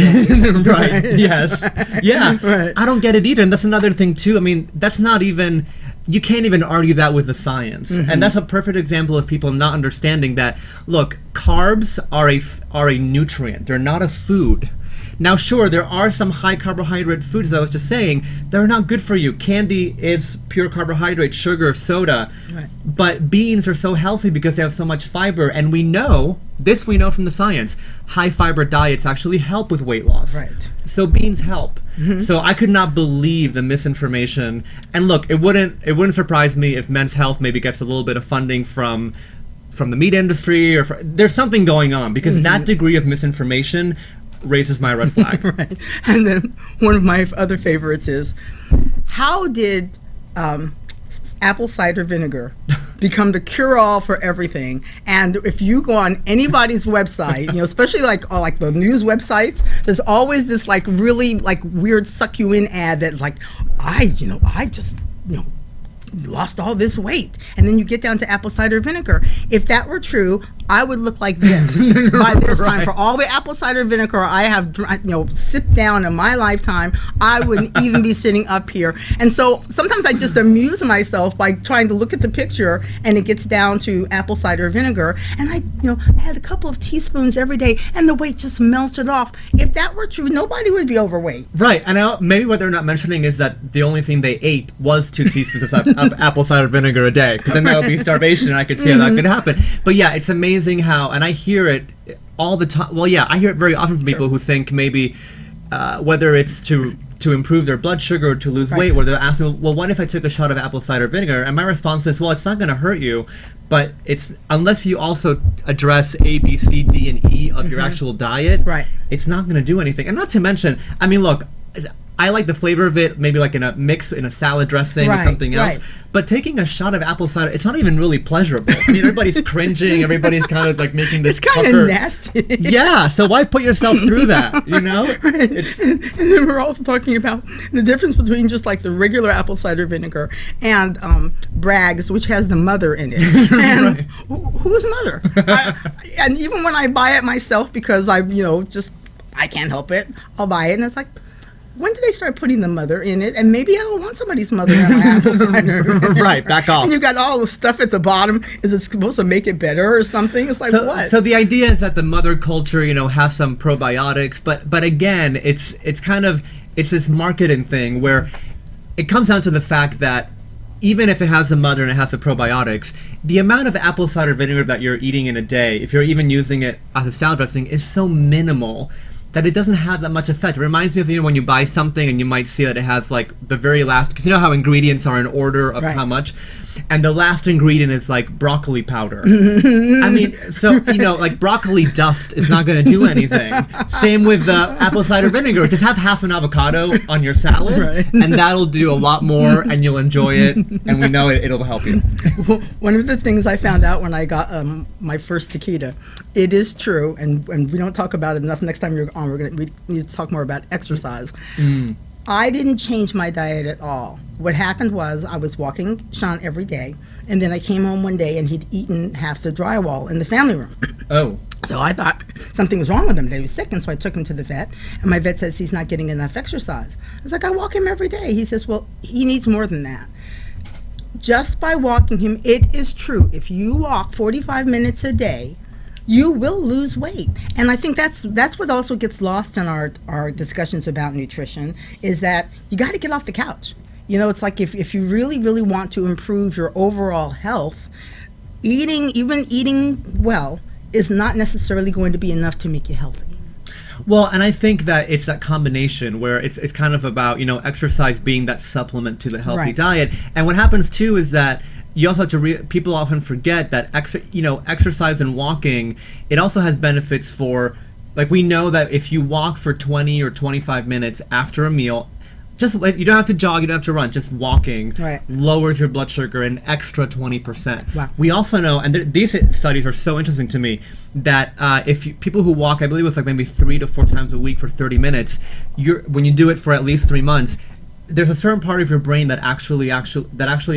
[SPEAKER 7] right? Yes, yeah.
[SPEAKER 3] Right.
[SPEAKER 7] I don't get it either, and that's another thing too. I mean, that's not even. You can't even argue that with the science. And that's a perfect example of people not understanding that, look, carbs are a nutrient. They're not a food. Now, sure, there are some high carbohydrate foods, as I was just saying, that are not good for you. Candy is pure carbohydrate, sugar, soda.
[SPEAKER 3] Right.
[SPEAKER 7] But beans are so healthy because they have so much fiber. And we know from the science, high fiber diets actually help with weight loss.
[SPEAKER 3] Right.
[SPEAKER 7] So beans help. So I could not believe the misinformation. And look, it wouldn't surprise me if Men's Health maybe gets a little bit of funding from the meat industry, or there's something going on, because that degree of misinformation raises my red flag.
[SPEAKER 3] Right. And then one of my other favorites is, how did apple cider vinegar become the cure-all for everything? And if you go on anybody's website, especially like the news websites, there's always this like really like weird suck you in ad that like, I just lost all this weight. And then you get down to apple cider vinegar. If that were true, I would look like this by this time. For all the apple cider vinegar I have, sipped down in my lifetime, I wouldn't even be sitting up here. And so sometimes I just amuse myself by trying to look at the picture, and it gets down to apple cider vinegar, and I, had a couple of teaspoons every day, and the weight just melted off. If that were true, nobody would be overweight.
[SPEAKER 7] Right, and maybe what they're not mentioning is that the only thing they ate was 2 teaspoons of apple cider vinegar a day, because then that would be starvation, and I could see how that could happen. But yeah, it's amazing how, and I hear it all the time. Well, yeah, I hear it very often from people who think maybe whether it's to to improve their blood sugar or to lose weight, where they're asking, well, what if I took a shot of apple cider vinegar? And my response is, well, it's not going to hurt you, but it's unless you also address A, B, C, D, and E of your actual diet, it's not going to do anything. And not to mention, I mean, look, I like the flavor of it, maybe like in a mix, in a salad dressing or something else. But taking a shot of apple cider, it's not even really pleasurable. I mean, everybody's cringing, everybody's kind of like making this
[SPEAKER 3] It's kind of nasty.
[SPEAKER 7] Yeah, so why put yourself through that, you know?
[SPEAKER 3] And then we're also talking about the difference between just like the regular apple cider vinegar and Bragg's, which has the mother in it. And who's mother? And even when I buy it myself, because I can't help it, I'll buy it, and it's like, when did they start putting the mother in it? And maybe I don't want somebody's mother in my apple cider.
[SPEAKER 7] Right, back off.
[SPEAKER 3] And you got all the stuff at the bottom. Is it supposed to make it better or something? It's like, what?
[SPEAKER 7] So the idea is that the mother culture, has some probiotics, but again, it's this marketing thing where it comes down to the fact that even if it has a mother and it has the probiotics, the amount of apple cider vinegar that you're eating in a day, if you're even using it as a salad dressing, is so minimal that it doesn't have that much effect. It reminds me of when you buy something and you might see that it has like the very last, because you know how ingredients are in order of how much, and the last ingredient is like broccoli powder. I mean, so like broccoli dust is not going to do anything. Same with the apple cider vinegar. Just have half an avocado on your salad, and that'll do a lot more, and you'll enjoy it, and we know it'll help you.
[SPEAKER 3] One of the things I found out when I got my first taquita, it is true, and we don't talk about it enough. Next time you're on, we need to talk more about exercise. I didn't change my diet at all. What happened was I was walking Sean every day, and then I came home one day and he'd eaten half the drywall in the family room.
[SPEAKER 7] Oh.
[SPEAKER 3] So I thought something was wrong with him, that he was sick, and so I took him to the vet, and my vet says he's not getting enough exercise. I was like, I walk him every day. He says, well, he needs more than that. Just by walking him, it is true. If you walk 45 minutes a day, you will lose weight. And I think that's what also gets lost in our discussions about nutrition, is that you got to get off the couch. It's like if you really, really want to improve your overall health, eating well is not necessarily going to be enough to make you healthy.
[SPEAKER 7] Well, and I think that it's that combination where it's kind of about, exercise being that supplement to the healthy diet. And what happens too is that you also have to people often forget that exercise and walking, it also has benefits for, like, we know that if you walk for 20 or 25 minutes after a meal, just you don't have to jog, you don't have to run, just walking lowers your blood sugar an extra 20%.
[SPEAKER 3] Wow.
[SPEAKER 7] We also know, and these studies are so interesting to me, that people who walk, I believe it's like maybe 3 to 4 times a week for 30 minutes, when you do it for at least 3 months, there's a certain part of your brain that actually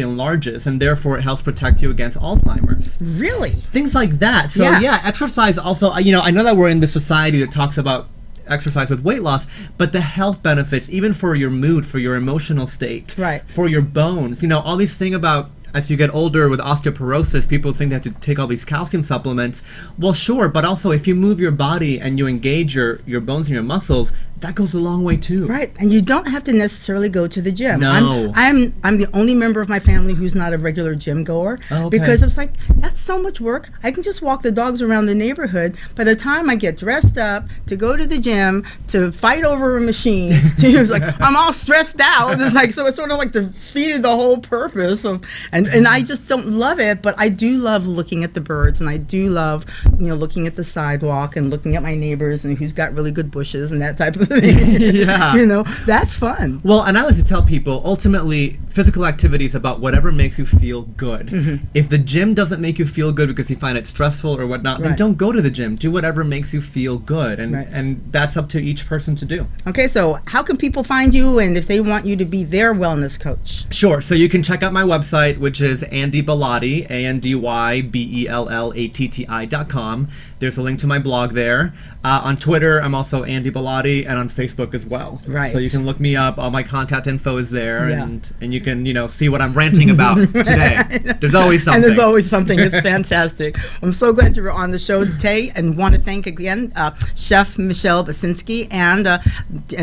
[SPEAKER 7] enlarges, and therefore it helps protect you against Alzheimer's.
[SPEAKER 3] Really?
[SPEAKER 7] Things like that. So yeah, exercise also, I know that we're in this society that talks about exercise with weight loss, but the health benefits, even for your mood, for your emotional state, for your bones, all these things about, as you get older with osteoporosis, people think they have to take all these calcium supplements. Well, sure, but also if you move your body and you engage your bones and your muscles, that goes a long way too.
[SPEAKER 3] Right, and you don't have to necessarily go to the gym.
[SPEAKER 7] No.
[SPEAKER 3] I'm the only member of my family who's not a regular gym goer, because it's like, that's so much work. I can just walk the dogs around the neighborhood. By the time I get dressed up to go to the gym, to fight over a machine, it's like, I'm all stressed out. It's like, so it's sort of like defeated the whole purpose of, and I just don't love it, but I do love looking at the birds, and I do love, looking at the sidewalk and looking at my neighbors and who's got really good bushes and that type of thing.
[SPEAKER 7] Yeah.
[SPEAKER 3] That's fun.
[SPEAKER 7] Well, and I like to tell people, ultimately, physical activity is about whatever makes you feel good. If the gym doesn't make you feel good because you find it stressful or whatnot, then don't go to the gym. Do whatever makes you feel good, and that's up to each person to do. Okay,
[SPEAKER 3] so how can people find you, and if they want you to be their wellness coach?
[SPEAKER 7] Sure, so you can check out my website, which is Andy Bellatti, ANDYBELLATTI.com. There's a link to my blog there. On Twitter, I'm also Andy Bellatti, and on Facebook as well.
[SPEAKER 3] Right.
[SPEAKER 7] So you can look me up. All my contact info is there, and you can see what I'm ranting about today. There's always something.
[SPEAKER 3] And there's always something. It's fantastic. I'm so glad you were on the show today, and want to thank again Chef Michelle Basinski and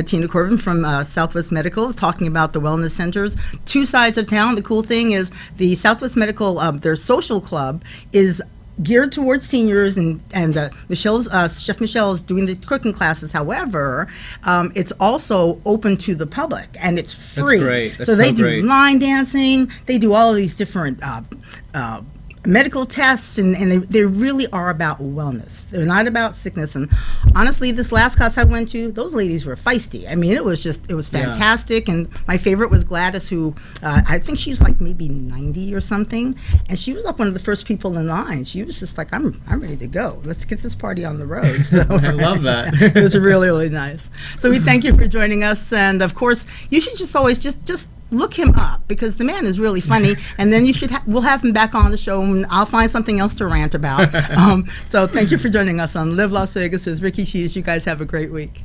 [SPEAKER 3] Toni Corben from Southwest Medical, talking about the wellness centers. 2 sides of town. The cool thing is the Southwest Medical, their social club is geared towards seniors, and Michelle's Chef Michelle is doing the cooking classes. However, it's also open to the public, and it's free.
[SPEAKER 7] That's great. That's
[SPEAKER 3] so they
[SPEAKER 7] so
[SPEAKER 3] do
[SPEAKER 7] great.
[SPEAKER 3] line dancing. They do all of these different medical tests, and they really are about wellness. They're not about sickness. And honestly, this last class I went to, those ladies were feisty. I mean, it was fantastic. And my favorite was Gladys, who I think she's like maybe 90 or something, and she was like one of the first people in line. She was just like, I'm ready to go. Let's get this party on the road. So,
[SPEAKER 7] I love that.
[SPEAKER 3] It was really, really nice. So we thank you for joining us, and of course, you should just always just look him up, because the man is really funny, and then we'll have him back on the show, and I'll find something else to rant about. So thank you for joining us on Live Las Vegas with Rikki Cheese. You guys have a great week.